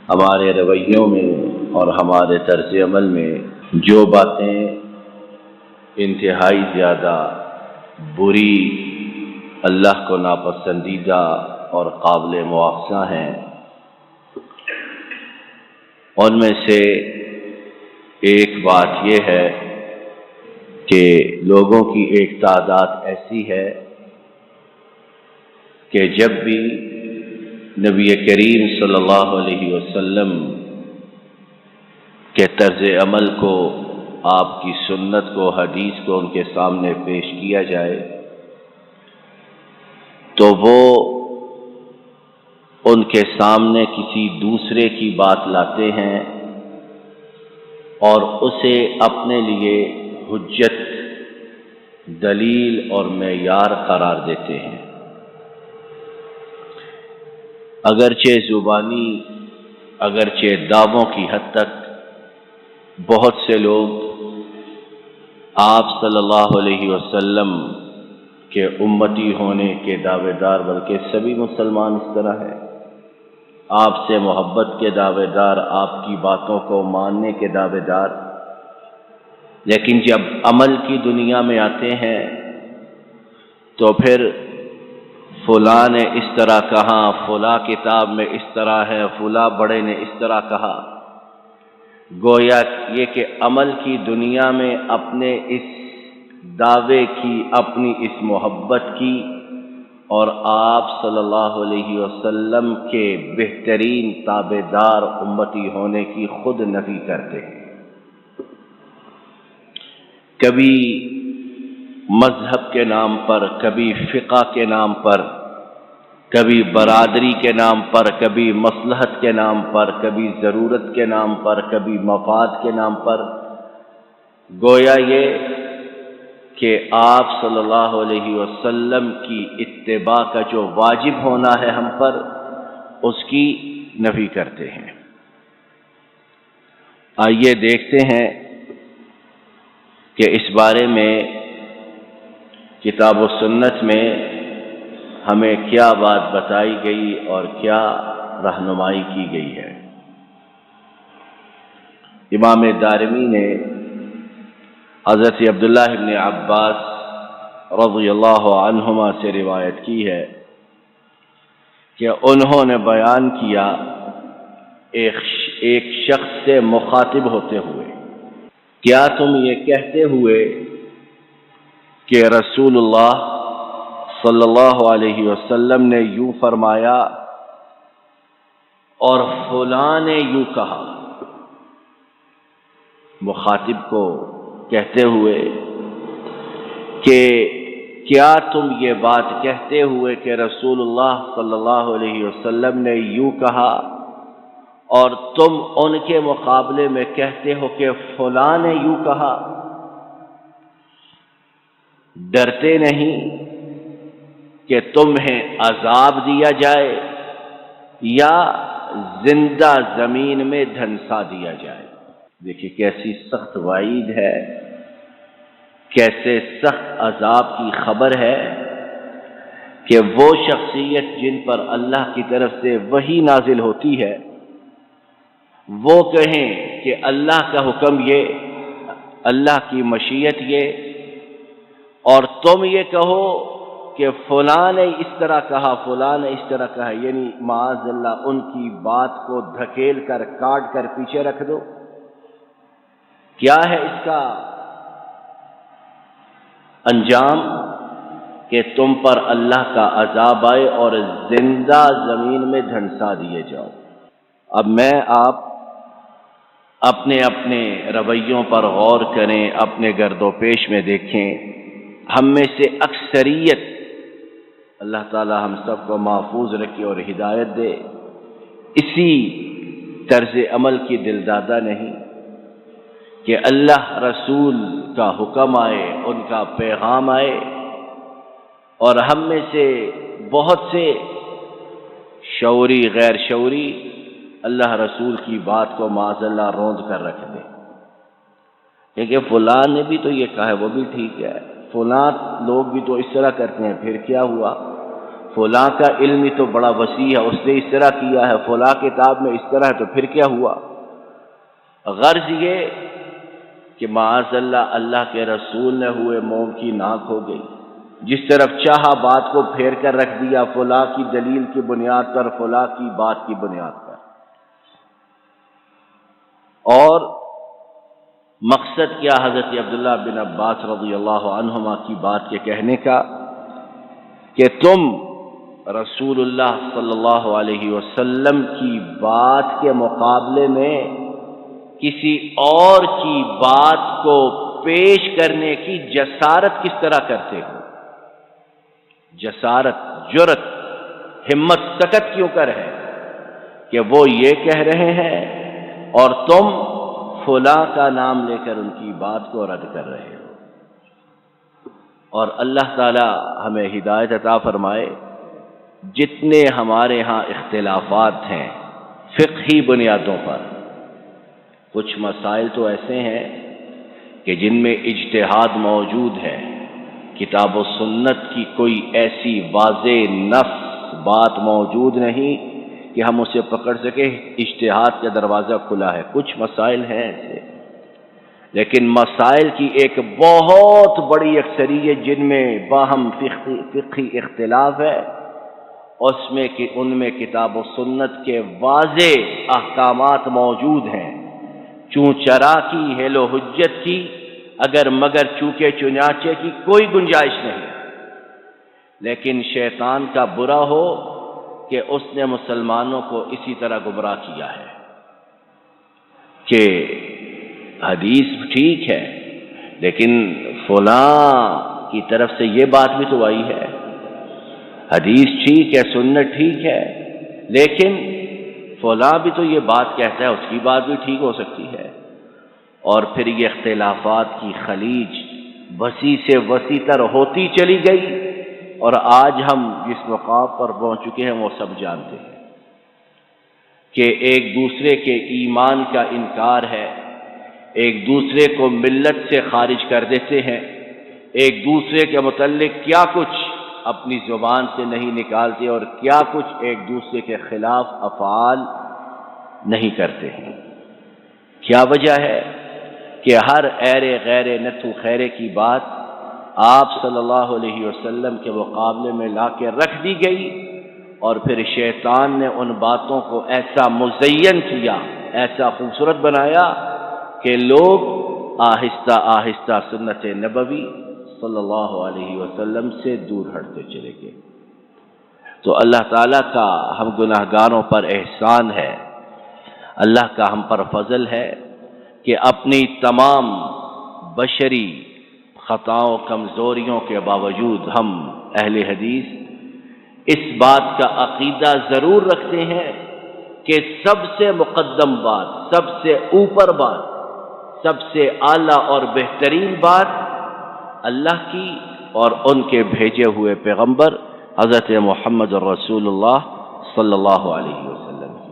ہمارے رویوں میں اور ہمارے طرز عمل میں جو باتیں انتہائی زیادہ بری، اللہ کو ناپسندیدہ اور قابل مواخذہ ہیں، ان میں سے ایک بات یہ ہے کہ لوگوں کی ایک تعداد ایسی ہے کہ جب بھی نبی کریم صلی اللہ علیہ وسلم کے طرز عمل کو، آپ کی سنت کو، حدیث کو ان کے سامنے پیش کیا جائے تو وہ ان کے سامنے کسی دوسرے کی بات لاتے ہیں اور اسے اپنے لیے حجت، دلیل اور معیار قرار دیتے ہیں۔ اگرچہ زبانی، اگرچہ دعووں کی حد تک بہت سے لوگ آپ صلی اللہ علیہ وسلم کے امتی ہونے کے دعوے دار، بلکہ سبھی مسلمان اس طرح ہیں، آپ سے محبت کے دعوے دار، آپ کی باتوں کو ماننے کے دعوے دار، لیکن جب عمل کی دنیا میں آتے ہیں تو پھر فلاں نے اس طرح کہا، فلاں کتاب میں اس طرح ہے، فلاں بڑے نے اس طرح کہا، گویا یہ کہ عمل کی دنیا میں اپنے اس دعوے کی، اپنی اس محبت کی اور آپ صلی اللہ علیہ وسلم کے بہترین تابع دار امتی ہونے کی خود نفی کرتے ہیں۔ کبھی مذہب کے نام پر، کبھی فقہ کے نام پر، کبھی برادری کے نام پر، کبھی مصلحت کے نام پر، کبھی ضرورت کے نام پر، کبھی مفاد کے نام پر، گویا یہ کہ آپ صلی اللہ علیہ وسلم کی اتباع کا جو واجب ہونا ہے ہم پر، اس کی نفی کرتے ہیں۔ آئیے دیکھتے ہیں کہ اس بارے میں کتاب و سنت میں ہمیں کیا بات بتائی گئی اور کیا رہنمائی کی گئی ہے۔ امام دارمی نے حضرت عبداللہ ابن عباس رضی اللہ عنہما سے روایت کی ہے کہ انہوں نے بیان کیا ایک شخص سے مخاطب ہوتے ہوئے، کیا تم یہ کہتے ہوئے کہ رسول اللہ صلی اللہ علیہ وسلم نے یوں فرمایا اور فلاں نے یوں کہا، مخاطب کو کہتے ہوئے کہ کیا تم یہ بات کہتے ہوئے کہ رسول اللہ صلی اللہ علیہ وسلم نے یوں کہا اور تم ان کے مقابلے میں کہتے ہو کہ فلاں نے یوں کہا، ڈرتے نہیں کہ تمہیں عذاب دیا جائے یا زندہ زمین میں دھنسا دیا جائے؟ دیکھیے کیسی سخت وعید ہے، کیسے سخت عذاب کی خبر ہے کہ وہ شخصیت جن پر اللہ کی طرف سے وحی نازل ہوتی ہے وہ کہیں کہ اللہ کا حکم یہ، اللہ کی مشیت یہ، اور تم یہ کہو کہ فلاں نے اس طرح کہا، فلاں نے اس طرح کہا، یعنی معاذ اللہ ان کی بات کو دھکیل کر، کاٹ کر پیچھے رکھ دو۔ کیا ہے اس کا انجام؟ کہ تم پر اللہ کا عذاب آئے اور زندہ زمین میں دھنسا دیے جاؤ۔ اب میں آپ اپنے اپنے رویوں پر غور کریں، اپنے گرد و پیش میں دیکھیں، ہم میں سے اکثریت، اللہ تعالی ہم سب کو محفوظ رکھے اور ہدایت دے، اسی طرز عمل کی دلدادہ نہیں کہ اللہ رسول کا حکم آئے، ان کا پیغام آئے اور ہم میں سے بہت سے شعوری غیر شعوری اللہ رسول کی بات کو معاذ اللہ روند کر رکھ دیں، کیونکہ فلاں نے بھی تو یہ کہا ہے، وہ بھی ٹھیک ہے، فلاں لوگ بھی تو اس طرح کرتے ہیں، پھر کیا ہوا؟ فلاں کا علم تو بڑا وسیع ہے، اس نے اس طرح کیا ہے، فلاں کتاب میں اس طرح ہے، تو پھر کیا ہوا؟ غرض یہ کہ معاذ اللہ اللہ کے رسول نے ہوئے موم کی ناک ہو گئی، جس طرف چاہا بات کو پھیر کر رکھ دیا، فلاں کی دلیل کی بنیاد پر، فلاں کی بات کی بنیاد پر۔ اور مقصد کیا حضرت عبداللہ بن عباس رضی اللہ عنہما کی بات کے کہنے کا کہ تم رسول اللہ صلی اللہ علیہ وسلم کی بات کے مقابلے میں کسی اور کی بات کو پیش کرنے کی جسارت کس طرح کرتے ہو؟ جسارت، جرت، ہمت سکت کیوں کر ہے کہ وہ یہ کہہ رہے ہیں اور تم فلاں کا نام لے کر ان کی بات کو رد کر رہے ہو۔ اور اللہ تعالی ہمیں ہدایت عطا فرمائے، جتنے ہمارے ہاں اختلافات ہیں فقہی بنیادوں پر، کچھ مسائل تو ایسے ہیں کہ جن میں اجتہاد موجود ہے، کتاب و سنت کی کوئی ایسی واضح نص بات موجود نہیں کہ ہم اسے پکڑ سکیں، اجتہاد کا دروازہ کھلا ہے۔ کچھ مسائل ہیں ایسے، لیکن مسائل کی ایک بہت بڑی اکثریت جن میں باہم فقہی اختلاف ہے، ان میں کتاب و سنت کے واضح احکامات موجود ہیں۔ چوں چرا کی، حیل و حجت کی، اگر مگر چونکہ چنانچہ کی کوئی گنجائش نہیں، لیکن شیطان کا برا ہو کہ اس نے مسلمانوں کو اسی طرح گمراہ کیا ہے کہ حدیث ٹھیک ہے لیکن فلاں کی طرف سے یہ بات بھی تو آئی ہے، حدیث ٹھیک ہے، سنت ٹھیک ہے، لیکن فلاں بھی تو یہ بات کہتا ہے، اس کی بات بھی ٹھیک ہو سکتی ہے۔ اور پھر یہ اختلافات کی خلیج وسیع سے وسیع تر ہوتی چلی گئی، اور آج ہم جس مقام پر پہنچ چکے ہیں وہ سب جانتے ہیں کہ ایک دوسرے کے ایمان کا انکار ہے، ایک دوسرے کو ملت سے خارج کر دیتے ہیں، ایک دوسرے کے متعلق کیا کچھ اپنی زبان سے نہیں نکالتے اور کیا کچھ ایک دوسرے کے خلاف افعال نہیں کرتے ہیں۔ کیا وجہ ہے کہ ہر ایرے غیر نتو خیرے کی بات آپ صلی اللہ علیہ وسلم کے مقابلے میں لا کے رکھ دی گئی، اور پھر شیطان نے ان باتوں کو ایسا مزین کیا، ایسا خوبصورت بنایا کہ لوگ آہستہ آہستہ سنت نبوی صلی اللہ علیہ وسلم سے دور ہٹتے چلے گئے۔ تو اللہ تعالیٰ کا ہم گناہگاروں پر احسان ہے، اللہ کا ہم پر فضل ہے کہ اپنی تمام بشری خطاؤں کمزوریوں کے باوجود ہم اہل حدیث اس بات کا عقیدہ ضرور رکھتے ہیں کہ سب سے مقدم بات، سب سے اوپر بات، سب سے اعلیٰ اور بہترین بات اللہ کی اور ان کے بھیجے ہوئے پیغمبر حضرت محمد رسول اللہ صلی اللہ علیہ وسلم کی۔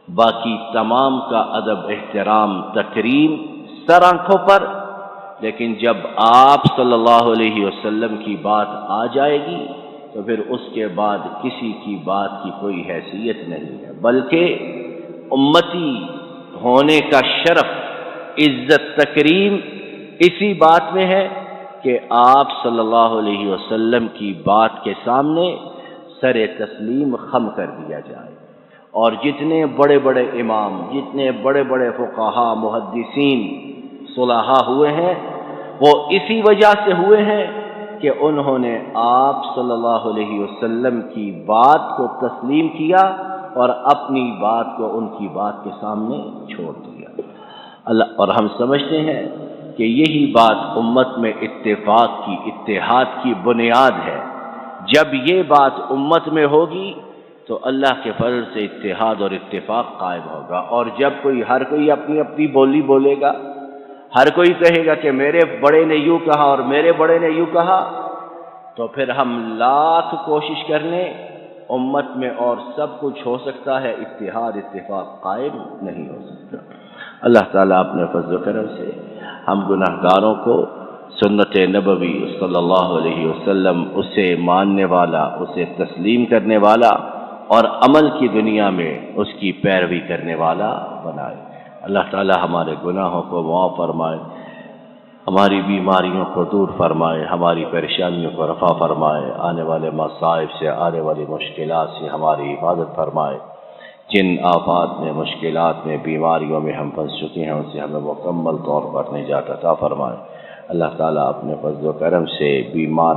باقی تمام کا ادب، احترام، تکریم سر آنکھوں پر، لیکن جب آپ صلی اللہ علیہ وسلم کی بات آ جائے گی تو پھر اس کے بعد کسی کی بات کی کوئی حیثیت نہیں ہے، بلکہ امتی ہونے کا شرف، عزت، تکریم اسی بات میں ہے کہ آپ صلی اللہ علیہ وسلم کی بات کے سامنے سر تسلیم خم کر دیا جائے۔ اور جتنے بڑے بڑے امام، جتنے بڑے بڑے فقہا، محدثین، صلحاء ہوئے ہیں وہ اسی وجہ سے ہوئے ہیں کہ انہوں نے آپ صلی اللہ علیہ وسلم کی بات کو تسلیم کیا اور اپنی بات کو ان کی بات کے سامنے چھوڑ دیا۔ اور ہم سمجھتے ہیں کہ یہی بات امت میں اتفاق کی، اتحاد کی بنیاد ہے۔ جب یہ بات امت میں ہوگی تو اللہ کے فضل سے اتحاد اور اتفاق قائم ہوگا، اور جب ہر کوئی اپنی اپنی بولی بولے گا، ہر کوئی کہے گا کہ میرے بڑے نے یوں کہا اور میرے بڑے نے یوں کہا، تو پھر ہم لاکھ کوشش کر لیں امت میں اور سب کچھ ہو سکتا ہے، اتحاد اتفاق قائم نہیں ہو سکتا۔ اللہ تعالیٰ اپنے فضل و کرم سے ہم گناہگاروں کو سنت نبوی صلی اللہ علیہ وسلم اسے ماننے والا، اسے تسلیم کرنے والا اور عمل کی دنیا میں اس کی پیروی کرنے والا بنائے۔ اللہ تعالی ہمارے گناہوں کو معاف فرمائے، ہماری بیماریوں کو دور فرمائے، ہماری پریشانیوں کو رفع فرمائے، آنے والے مصائب سے، آنے والی مشکلات سے ہماری حفاظت فرمائے۔ جن آفات میں، مشکلات میں، بیماریوں میں ہم پھنس چکے ہیں، اسے ہمیں مکمل طور پر نجات عطا فرمائے۔ اللہ تعالیٰ اپنے فضل و کرم سے بیمار